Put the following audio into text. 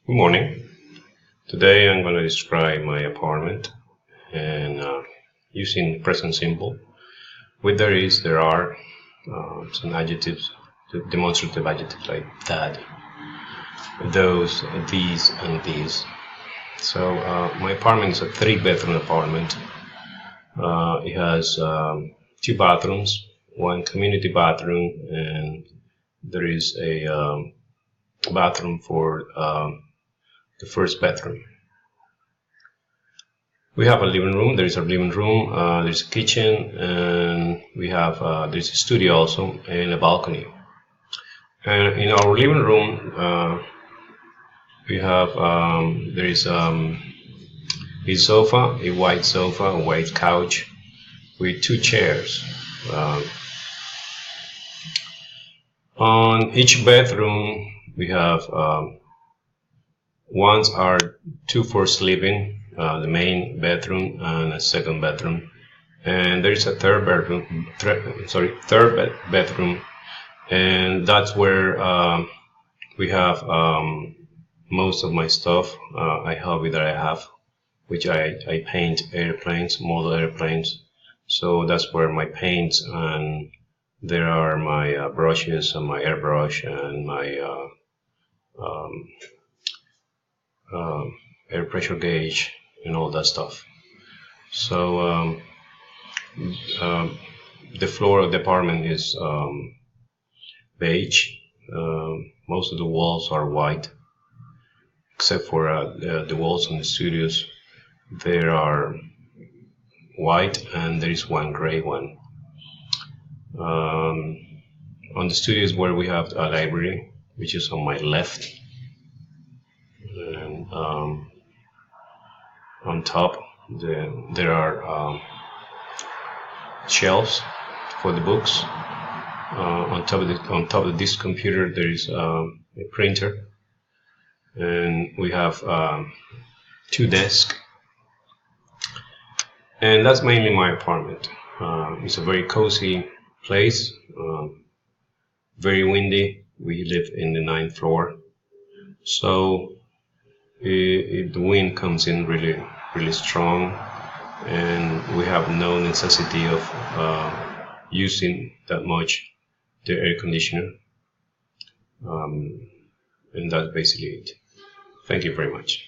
Good morning. Today I'm going to describe my apartment and using present simple. With there are some adjectives, demonstrative adjectives like that, those, these, and these. So my apartment is a 3-bedroom apartment. It has 2 bathrooms, 1 community bathroom, and there is a bathroom for the first bedroom. We have a living room. There is a living room. There's a kitchen, and we have there's a studio also and a balcony. And in our living room, we have there is a sofa, a white couch with 2 chairs. On each bedroom, we have ones are 2 for sleeping. The main bedroom and a second bedroom, and there is a third bedroom, and that's where we have most of my stuff. I hobby that I have, which I paint airplanes, model airplanes. So that's where my paints, and there are my brushes and my airbrush and my air pressure gauge and all that stuff. So the floor of the apartment is beige. Most of the walls are white, except for the walls in the studios. There are white, and there is 1 gray one. On the studios where we have a library, which is on my left, and on top there are shelves for the books. On top of this computer there is a printer, and we have 2 desks, and that's mainly my apartment. It's a very cozy place, very windy. We live in the 9th floor, so if the wind comes in really strong, and we have no necessity of using that much the air conditioner, and that's basically it. Thank you very much.